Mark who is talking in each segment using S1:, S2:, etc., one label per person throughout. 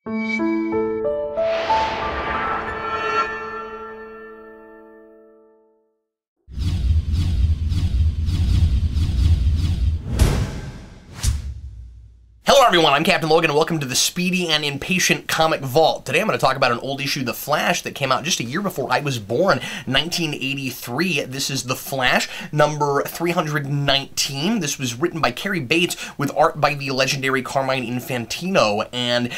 S1: Hello everyone, I'm Captain Logan and welcome to the Speedy and Impatient Comic Vault. Today I'm going to talk about an old issue, The Flash, that came out just a year before I was born, 1983. This is The Flash, number 319. This was written by Cary Bates with art by the legendary Carmine Infantino, and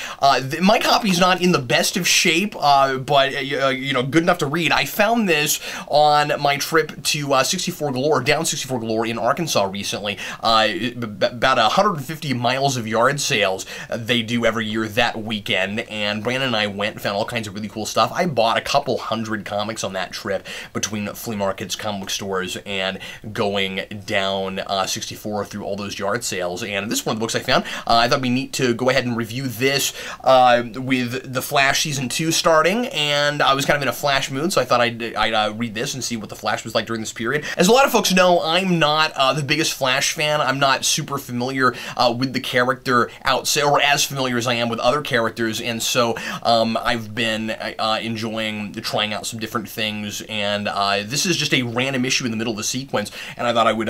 S1: my copy's not in the best of shape, but you know, good enough to read. I found this on my trip to 64 Galore, down 64 Galore in Arkansas recently, about 150 miles of yard sales they do every year that weekend, and Brandon and I went and found all kinds of really cool stuff. I bought a couple hundred comics on that trip between flea markets, comic book stores, and going down 64 through all those yard sales, and this is one of the books I found. I thought it'd be neat to go ahead and review this with The Flash Season 2 starting, and I was kind of in a Flash mood, so I thought I'd read this and see what The Flash was like during this period. As a lot of folks know, I'm not the biggest Flash fan. I'm not super familiar with the character outside, or as familiar as I am with other characters, and so I've been enjoying trying out some different things, and this is just a random issue in the middle of the sequence, and I thought I would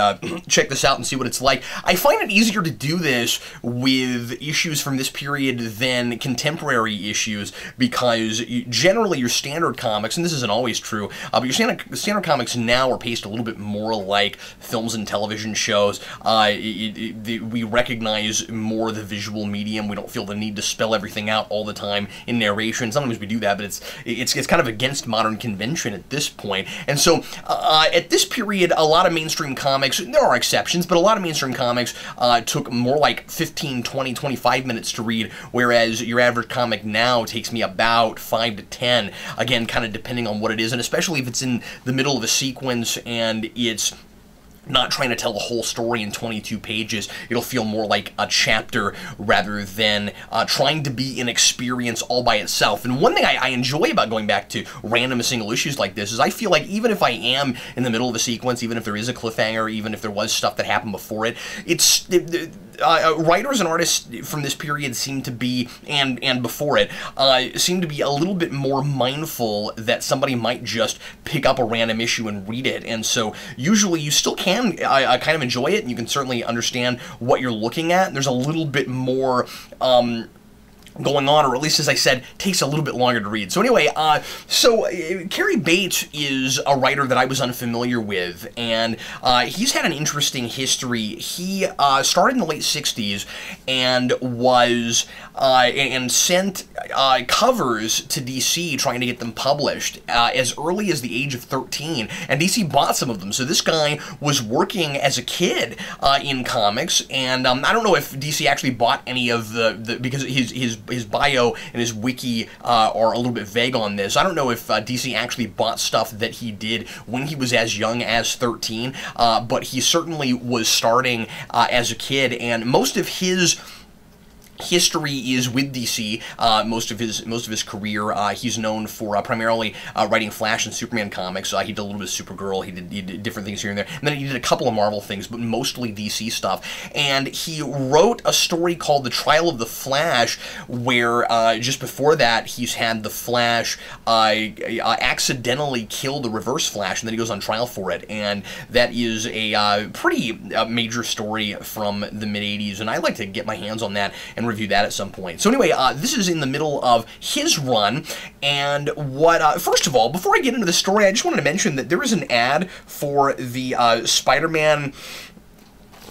S1: check this out and see what it's like. I find it easier to do this with issues from this period than contemporary issues, because generally your standard comics, and this isn't always true, but your standard comics now are paced a little bit more like films and television shows. We recognize more the visual medium. We don't feel the need to spell everything out all the time in narration. Sometimes we do that, but it's kind of against modern convention at this point. And so at this period, a lot of mainstream comics, there are exceptions, but a lot of mainstream comics took more like 15, 20, 25 minutes to read, whereas your average comic now takes me about 5 to 10, again, kind of depending on what it is, and especially if it's in the middle of a sequence and it's not trying to tell the whole story in 22 pages. It'll feel more like a chapter rather than trying to be an experience all by itself. And one thing I enjoy about going back to random single issues like this is I feel like even if I am in the middle of a sequence, even if there is a cliffhanger, even if there was stuff that happened before it, writers and artists from this period seem to be, and before it, seem to be a little bit more mindful that somebody might just pick up a random issue and read it. And so usually you still can kind of enjoy it, and you can certainly understand what you're looking at. There's a little bit more going on, or at least, as I said, takes a little bit longer to read. So anyway, Cary Bates is a writer that I was unfamiliar with, and he's had an interesting history. He started in the late 60s and was and sent covers to DC trying to get them published as early as the age of 13, and DC bought some of them. So this guy was working as a kid in comics, and I don't know if DC actually bought any of because his bio and his wiki are a little bit vague on this. I don't know if DC actually bought stuff that he did when he was as young as 13, but he certainly was starting as a kid, and most of his history is with DC. Most of his career, he's known for primarily writing Flash and Superman comics. He did a little bit of Supergirl. He did different things here and there, and then he did a couple of Marvel things, but mostly DC stuff. And he wrote a story called The Trial of the Flash, where just before that, he's had the Flash accidentally kill the Reverse Flash, and then he goes on trial for it. And that is a pretty major story from the mid-'80s, and I'd like to get my hands on that and review that at some point. So anyway, this is in the middle of his run, and what, first of all, before I get into the story, I just wanted to mention that there is an ad for the Spider-Man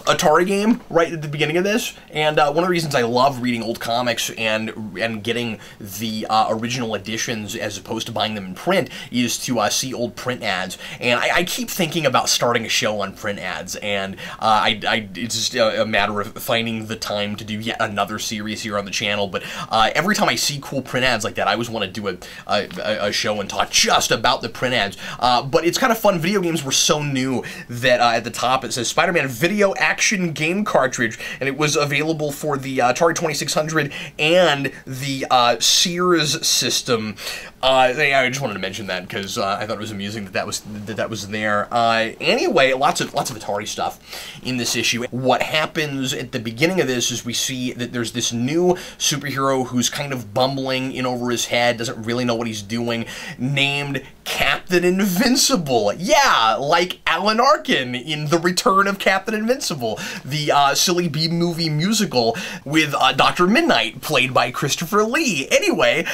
S1: Atari game right at the beginning of this, and one of the reasons I love reading old comics and getting the original editions as opposed to buying them in print is to see old print ads. And I keep thinking about starting a show on print ads, and it's just a matter of finding the time to do yet another series here on the channel. But every time I see cool print ads like that, I always want to do a show and talk just about the print ads. But it's kind of fun. Video games were so new that at the top it says Spider-Man video ad action game cartridge, and it was available for the Atari 2600 and the Sears system. I just wanted to mention that because I thought it was amusing that that was there. Anyway, lots of Atari stuff in this issue. What happens at the beginning of this is we see that there's this new superhero who's kind of bumbling in over his head, doesn't really know what he's doing, named Captain Invincible. Yeah, like Alan Arkin in The Return of Captain Invincible, the silly B-movie musical with Dr. Midnight, played by Christopher Lee. Anyway,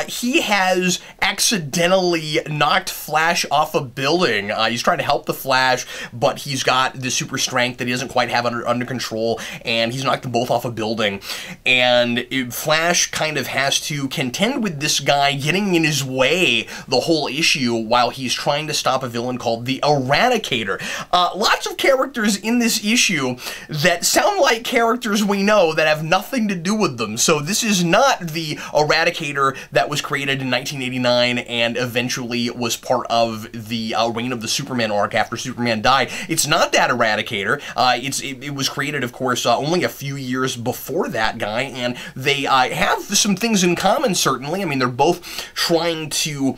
S1: he has accidentally knocked Flash off a building. He's trying to help the Flash, but he's got the super strength that he doesn't quite have under control, and he's knocked them both off a building. And Flash kind of has to contend with this guy getting in his way the whole issue while he's trying to stop a villain called the Eradicator. Lots of characters in this issue that sound like characters we know that have nothing to do with them. So this is not the Eradicator that was created in 1989 and eventually was part of the Reign of the Superman arc after Superman died. It's not that Eradicator. It was created, of course, only a few years before that guy, and they have some things in common, certainly. I mean, they're both trying to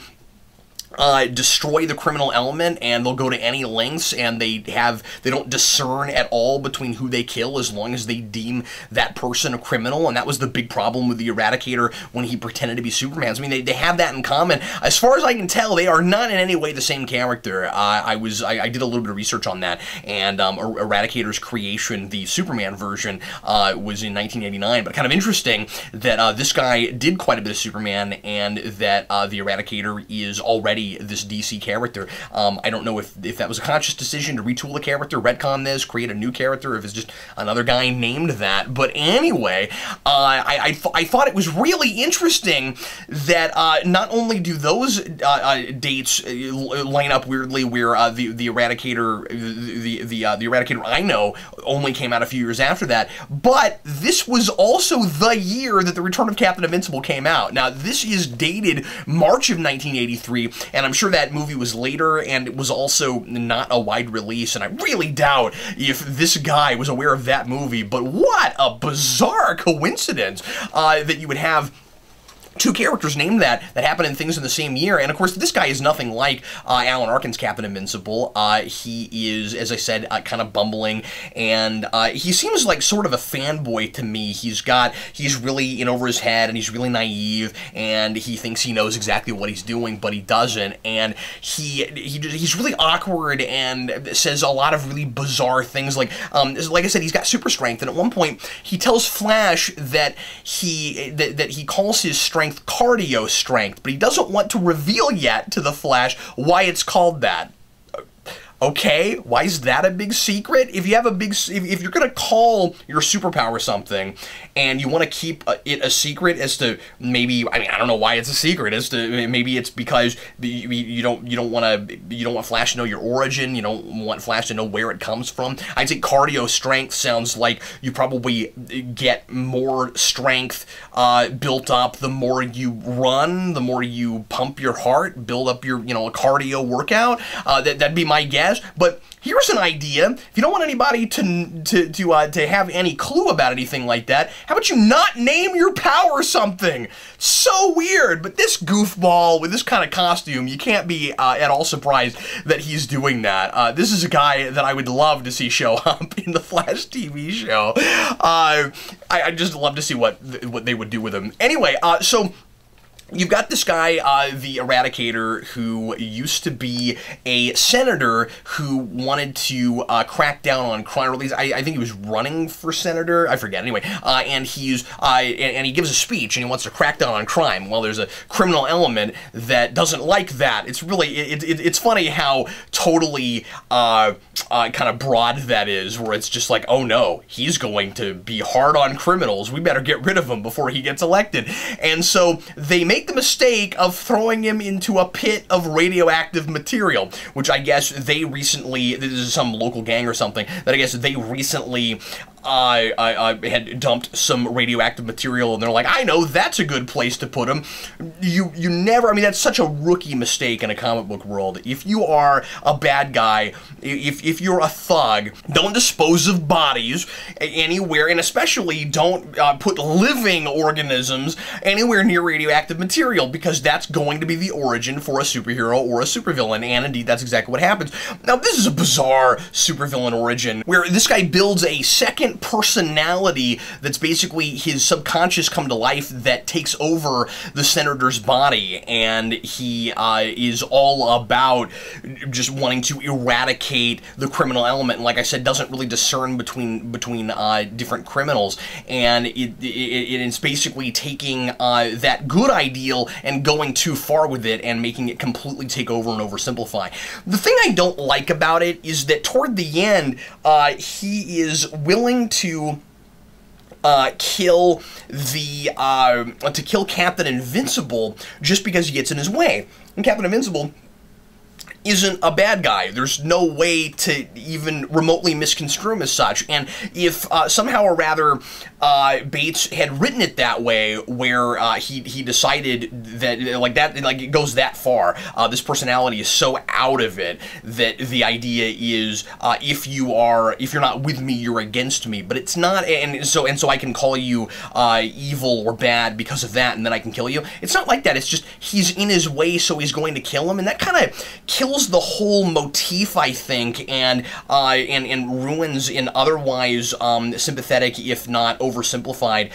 S1: destroy the criminal element, and they'll go to any lengths, and they don't discern at all between who they kill as long as they deem that person a criminal. And that was the big problem with the Eradicator when he pretended to be Superman. I mean, they have that in common. As far as I can tell, they are not in any way the same character. I did a little bit of research on that, and Eradicator's creation, the Superman version, was in 1989. But kind of interesting that this guy did quite a bit of Superman, and that the Eradicator is already this DC character. I don't know if that was a conscious decision to retool the character, retcon this, create a new character, if it's just another guy named that. But anyway, I thought it was really interesting that not only do those dates line up weirdly, where the Eradicator, the Eradicator I know only came out a few years after that, but this was also the year that The Return of Captain Invincible came out. Now, this is dated March of 1983, and I'm sure that movie was later, and it was also not a wide release, and I really doubt if this guy was aware of that movie. But what a bizarre coincidence that you would have two characters named that happen in things in the same year. And of course, this guy is nothing like Alan Arkin's Captain Invincible. He is, as I said, kind of bumbling, and he seems like sort of a fanboy to me. He's really in over his head, and he's really naive, and he thinks he knows exactly what he's doing, but he doesn't. And he's really awkward and says a lot of really bizarre things. Like I said, he's got super strength, and at one point he tells Flash that he calls his strength cardio strength, but he doesn't want to reveal yet to the Flash why it's called that. Okay, why is that a big secret? If you have if you're gonna call your superpower something, and you want to keep it a secret as to maybe, I mean, I don't know why it's a secret. As to maybe it's because you don't want Flash to know your origin. You don't want Flash to know where it comes from. I'd say cardio strength sounds like you probably get more strength built up the more you run, the more you pump your heart, build up your a cardio workout. That'd be my guess. But here's an idea. If you don't want anybody to have any clue about anything like that, how about you not name your power something? So weird. But this goofball with this kind of costume, you can't be at all surprised that he's doing that. This is a guy that I would love to see show up in the Flash TV show. I'd just love to see what they would do with him. Anyway, so you've got this guy, the Eradicator, who used to be a senator who wanted to crack down on crime. Or at least I think he was running for senator. I forget. Anyway, and he gives a speech and he wants to crack down on crime. Well, there's a criminal element that doesn't like that. It's really it's funny how totally kind of broad that is, where it's just like, oh no, he's going to be hard on criminals. We better get rid of him before he gets elected. And so they make the mistake of throwing him into a pit of radioactive material, which I guess they recently, this is some local gang or something, that I guess they recently had dumped some radioactive material, and they're like, I know that's a good place to put him. You never, I mean, that's such a rookie mistake in a comic book world. If you are a bad guy, if you're a thug, don't dispose of bodies anywhere, and especially don't put living organisms anywhere near radioactive material, because that's going to be the origin for a superhero or a supervillain, and indeed that's exactly what happens. Now, this is a bizarre supervillain origin, where this guy builds a second personality that's basically his subconscious come to life that takes over the senator's body, and he is all about just wanting to eradicate the criminal element, and like I said, doesn't really discern between different criminals, and it's basically taking that good ideal and going too far with it and making it completely take over and oversimplify. The thing I don't like about it is that toward the end, he is willing to kill Captain Invincible just because he gets in his way. And Captain Invincible isn't a bad guy. There's no way to even remotely misconstrue him as such. And if somehow or rather Bates had written it that way, where he decided that it goes that far, this personality is so out of it that the idea is if you're not with me, you're against me. But it's not, and so I can call you evil or bad because of that, and then I can kill you. It's not like that. It's just he's in his way, so he's going to kill him, and that kind of kills the whole motif, I think, and ruins an otherwise sympathetic, if not oversimplified,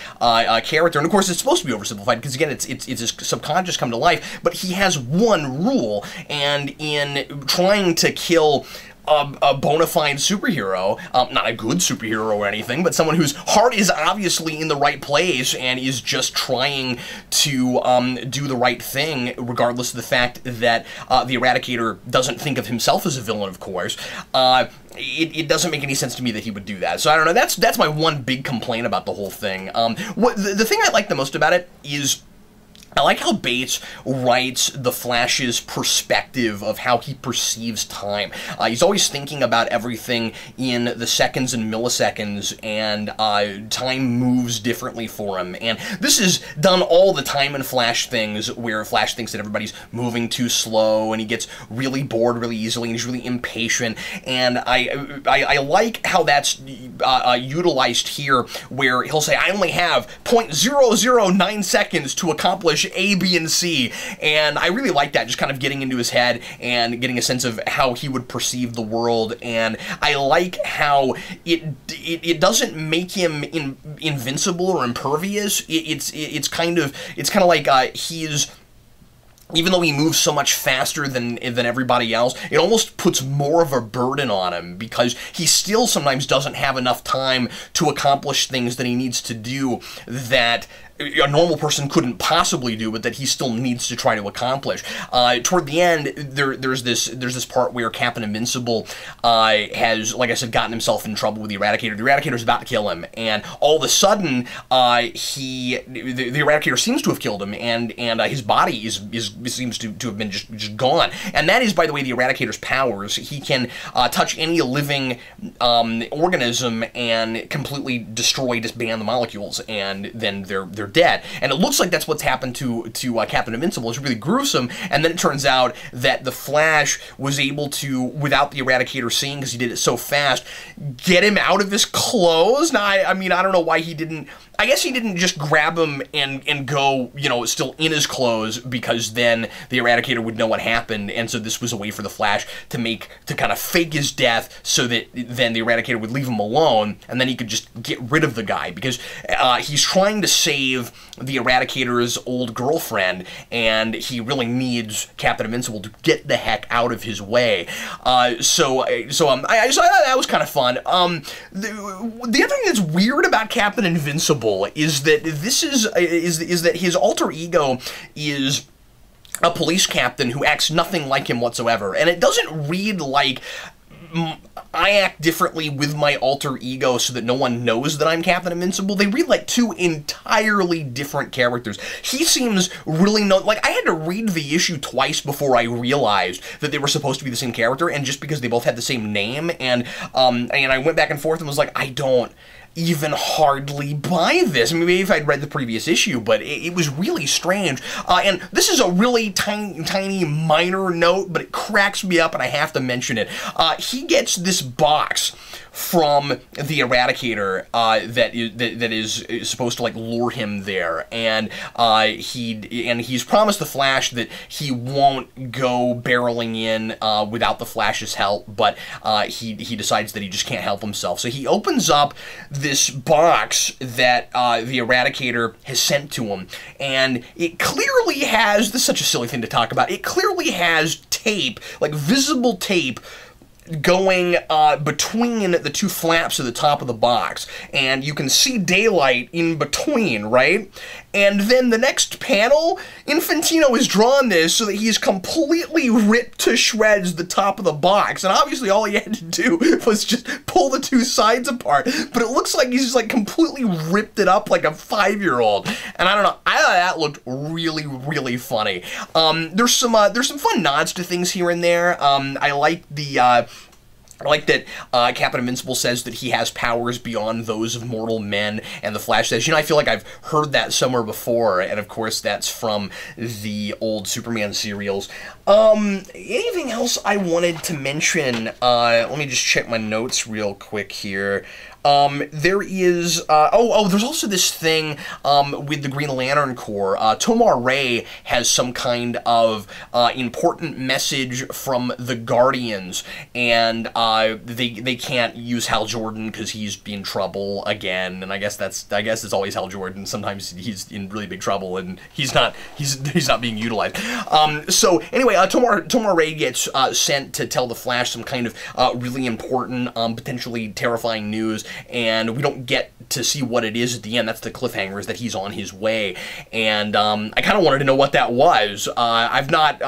S1: character. And of course, it's supposed to be oversimplified because again, it's his subconscious come to life. But he has one rule, and in trying to kill a bona fide superhero, not a good superhero or anything, but someone whose heart is obviously in the right place and is just trying to do the right thing, regardless of the fact that the Eradicator doesn't think of himself as a villain, of course. It doesn't make any sense to me that he would do that. So I don't know, that's my one big complaint about the whole thing. The thing I like the most about it is I like how Bates writes the Flash's perspective of how he perceives time. He's always thinking about everything in the seconds and milliseconds, and time moves differently for him. And this is done all the time in Flash things, where Flash thinks that everybody's moving too slow, and he gets really bored really easily, and he's really impatient. And I like how that's utilized here, where he'll say, I only have 0.009 seconds to accomplish A, B, and C, and I really like that, just kind of getting into his head and getting a sense of how he would perceive the world. And I like how it doesn't make him invincible or impervious. It's kind of like he's, even though he moves so much faster than everybody else, it almost puts more of a burden on him, because he still sometimes doesn't have enough time to accomplish things that he needs to do that a normal person couldn't possibly do, but that he still needs to try to accomplish. Toward the end, there's this part where Captain Invincible has, like I said, gotten himself in trouble with the Eradicator. The Eradicator's about to kill him, and all of a sudden, the Eradicator seems to have killed him, and his body seems to have been just gone. And that is, by the way, the Eradicator's powers. He can touch any living organism and completely destroy, disband the molecules, and then they're dead. And it looks like that's what's happened to Captain Invincible. It's really gruesome. And then it turns out that the Flash was able to, without the Eradicator seeing, because he did it so fast, get him out of his clothes. Now, I mean, I don't know why he didn't. I guess he didn't just grab him and go, you know, still in his clothes, because then the Eradicator would know what happened, and so this was a way for the Flash to kind of fake his death, so that then the Eradicator would leave him alone, and then he could just get rid of the guy, because he's trying to save the Eradicator's old girlfriend, and he really needs Captain Invincible to get the heck out of his way. So I thought that was kind of fun. The other thing that's weird about Captain Invincible is that is that his alter ego is a police captain who acts nothing like him whatsoever, and it doesn't read like I act differently with my alter ego so that no one knows that I'm Captain Invincible. They read like two entirely different characters. He seems really like I had to read the issue twice before I realized that they were supposed to be the same character, and just because they both had the same name, and I went back and forth and was like, even hardly buy this. I mean, maybe if I'd read the previous issue, but it was really strange. And this is a really tiny minor note, but it cracks me up and I have to mention it. He gets this box from the Eradicator that is supposed to like lure him there, and he's promised the Flash that he won't go barreling in without the Flash's help, but he decides that he just can't help himself. So he opens up this box that the Eradicator has sent to him, and it clearly has, this is such a silly thing to talk about, it clearly has tape, like visible tape, going between the two flaps at the top of the box, and you can see daylight in between, right? And then the next panel, Infantino has drawn this so that he's completely ripped to shreds the top of the box, and obviously all he had to do was just pull the two sides apart, but it looks like he's just like completely ripped it up like a 5-year-old, and I don't know, I thought that looked really, really funny. There's some fun nods to things here and there. I like that Captain Invincible says that he has powers beyond those of mortal men, and the Flash says, you know, I feel like I've heard that somewhere before, and of course that's from the old Superman serials. Anything else I wanted to mention? Let me just check my notes real quick here. There is, there's also this thing with the Green Lantern Corps. Tomar-Ray has some kind of important message from the Guardians, and they can't use Hal Jordan because he's in trouble again. And I guess it's always Hal Jordan. Sometimes he's in really big trouble and he's not being utilized. So anyway, Tomar-Ray gets sent to tell the Flash some kind of really important, potentially terrifying news, and we don't get to see what it is at the end. That's the cliffhanger, is that he's on his way, and I kind of wanted to know what that was. I've not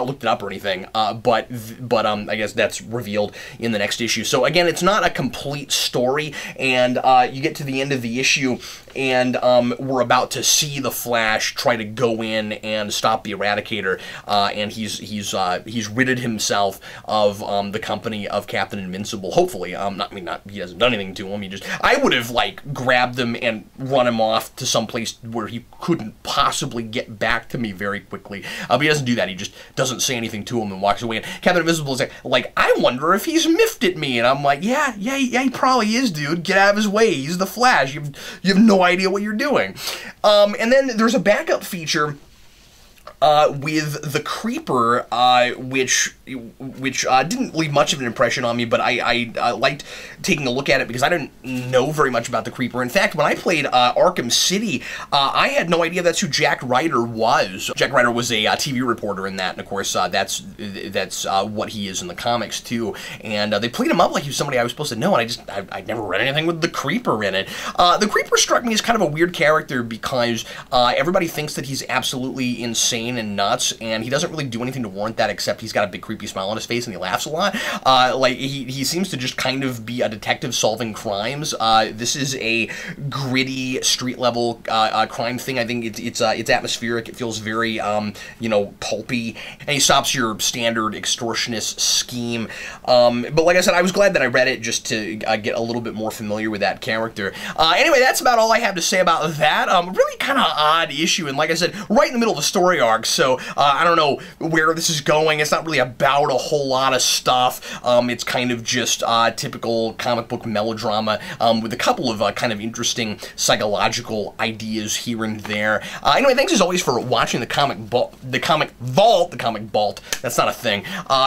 S1: looked it up or anything, but I guess that's revealed in the next issue. So again, it's not a complete story, and you get to the end of the issue, and we're about to see the Flash try to go in and stop the Eradicator, and he's ridded himself of the company of Captain Invincible. Hopefully, he hasn't done anything to him. I would have like grabbed him and run him off to some place where he couldn't possibly get back to me very quickly. But he doesn't do that. He just doesn't say anything to him and walks away. And Captain Invincible is like, I wonder if he's miffed at me. And I'm like, yeah, he probably is, dude. Get out of his way. He's the Flash. You have no idea what you're doing. And then there's a backup feature with the Creeper, which didn't leave much of an impression on me, but I liked taking a look at it because I didn't know very much about the Creeper. In fact, when I played Arkham City, I had no idea that's who Jack Ryder was. Jack Ryder was a TV reporter in that, and of course that's what he is in the comics too. And they played him up like he was somebody I was supposed to know, and I'd never read anything with the Creeper in it. The Creeper struck me as kind of a weird character because everybody thinks that he's absolutely insane and nuts, and he doesn't really do anything to warrant that, except he's got a big creepy smile on his face and he laughs a lot. Like he seems to just kind of be a detective solving crimes. This is a gritty street level crime thing. I think it's atmospheric. It feels very pulpy, and he stops your standard extortionist scheme. But like I said, I was glad that I read it just to get a little bit more familiar with that character. Anyway, that's about all I have to say about that. Really kind of odd issue, and like I said, right in the middle of a story arc. So I don't know where this is going. It's not really about a whole lot of stuff. It's kind of just typical comic book melodrama with a couple of kind of interesting psychological ideas here and there. Anyway, thanks as always for watching the Comic Vault. That's not a thing.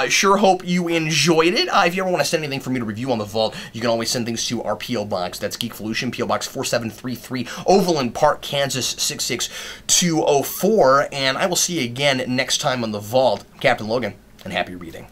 S1: Sure hope you enjoyed it. If you ever want to send anything for me to review on the Vault, you can always send things to our P.O. Box. That's Geekvolution, P.O. Box 4733, Overland Park, Kansas 66204. And I will see you again next time on the Vault. Captain Logan, and happy reading.